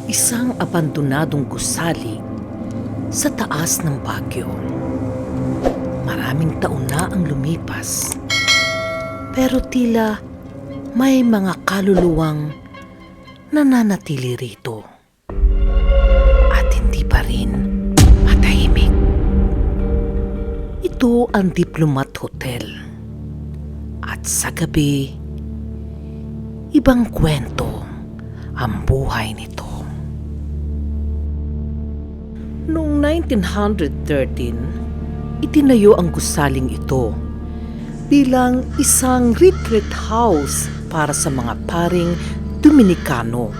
Isang abandonadong gusali sa taas ng Baguio. Maraming taon na ang lumipas, pero tila may mga kaluluwang nananatili rito at hindi pa rin matahimik. Ito ang Diplomat Hotel at sa gabi, ibang kwento ang buhay nito. Noong 1913, itinayo ang gusaling ito bilang isang retreat house para sa mga paring Dominikano.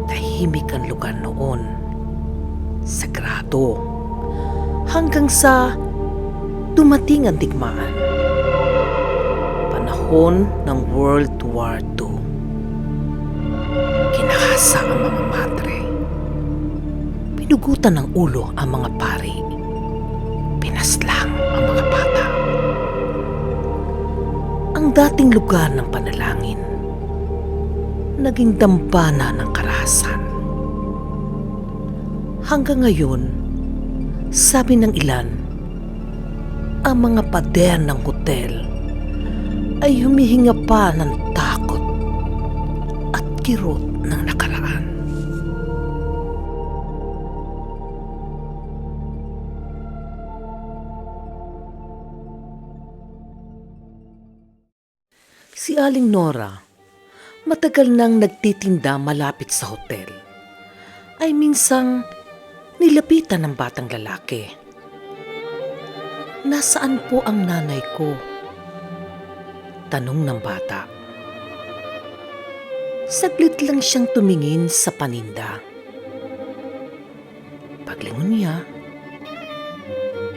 Tahimik ang lugar noon, sagrado, hanggang sa dumating ang digmaan. Panahon ng World War II. Kinahasa ang mga madre. Pinugutan ng ulo ang mga pari. Pinaslang ang mga bata. Ang dating lugar ng panalangin, naging dambana ng karahasan. Hanggang ngayon, sabi ng ilan, ang mga pader ng hotel ay humihinga pa ng takot at kirot ng nakaraan. Si Aling Nora, matagal nang nagtitinda malapit sa hotel, ay minsang nilapitan ng batang lalaki. "Nasaan po ang nanay ko?" tanong ng bata. Saglit lang siyang tumingin sa paninda. Paglingon niya,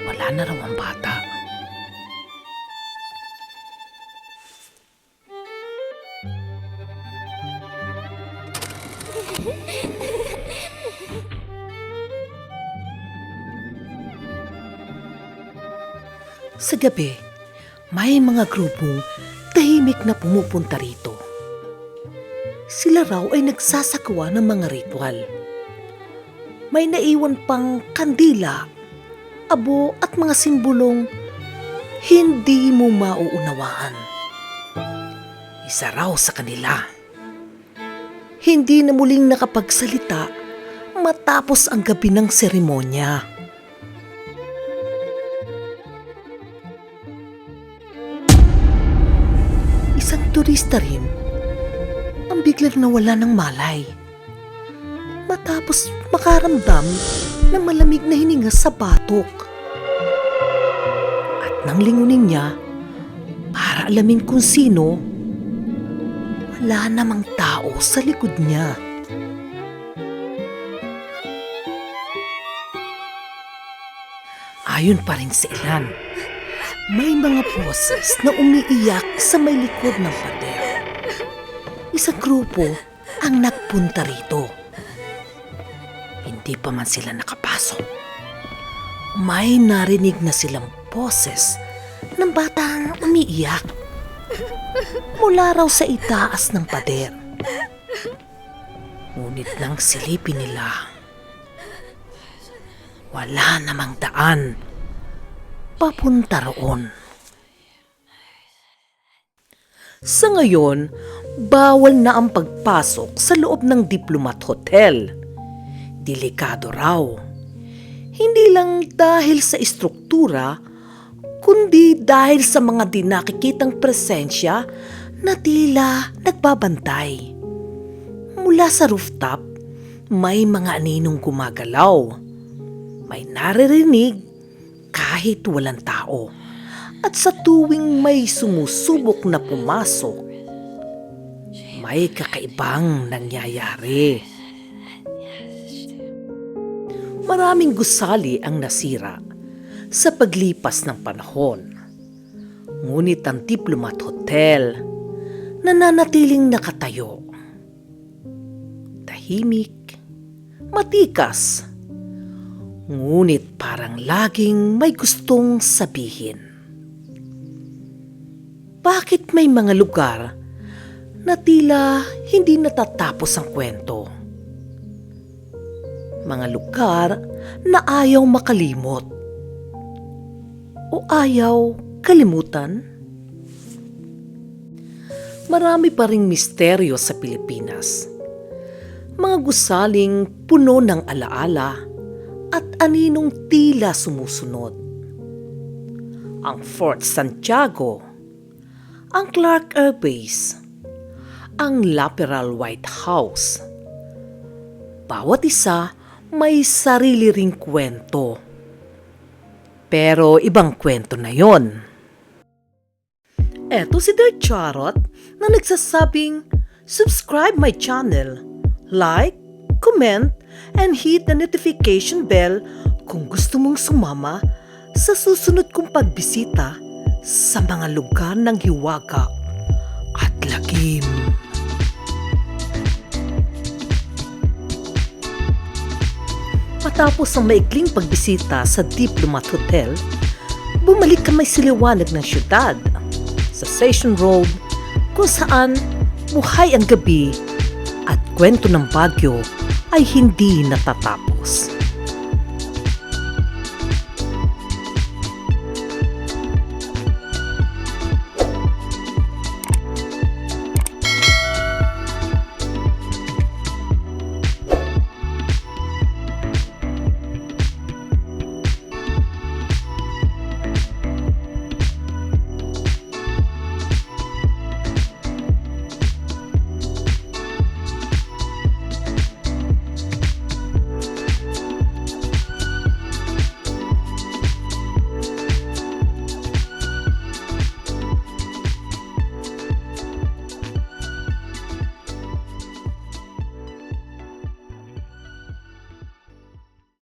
wala na raw ang bata. Sa gabi, may mga grupong tahimik na pumupunta rito. Sila raw ay nagsasagawa ng mga ritual. May naiwan pang kandila, abo at mga simbolong hindi mo mauunawaan. Isa raw sa kanila, hindi na muling nakapagsalita matapos ang gabi ng seremonya. Isang turista rin ang biglang nawala ng malay matapos makaramdam ng malamig na hininga sa batok. At nang lingunin niya para alamin kung sino, wala namang tao sa likod niya. Ayon pa rin sa ilan, may mga boses na umiiyak sa may likod ng pader. Isang grupo ang nagpunta rito. Hindi pa man sila nakapasok, may narinig na silang boses ng batang umiiyak mula raw sa itaas ng pader. Ngunit nang silipin nila, wala namang daan papunta roon. Sa ngayon, bawal na ang pagpasok sa loob ng Diplomat Hotel. Delikado raw. Hindi lang dahil sa istruktura, kundi dahil sa mga di nakikitang presensya na tila nagbabantay. Mula sa rooftop, may mga aninong gumagalaw. May naririnig kahit walang tao. At sa tuwing may sumusubok na pumasok, may kakaibang nangyayari. Maraming gusali ang nasira sa paglipas ng panahon. Ngunit ang Diplomat Hotel nananatiling nakatayo. Tahimik, matikas, ngunit parang laging may gustong sabihin. Bakit may mga lugar na tila hindi natatapos ang kwento. Mga lugar na ayaw makalimot o ayaw kalimutan. Marami pa ring misteryo sa Pilipinas. Mga gusaling puno ng alaala at aninong tila sumusunod. Ang Fort Santiago, ang Clark Air Base, ang Laperal White House. Bawat isa may sarili ring kwento. Pero ibang kwento na yon. Eto si Dear Charot na nagsasabing, subscribe my channel, like, comment, and hit the notification bell kung gusto mong sumama sa susunod kong pagbisita sa mga lugar ng hiwaga at lagim. Matapos ang maikling pagbisita sa Diplomat Hotel, bumalik ka may siliwanag ng syudad sa Station Road kung saan buhay ang gabi at kwento ng Baguio ay hindi natatapos.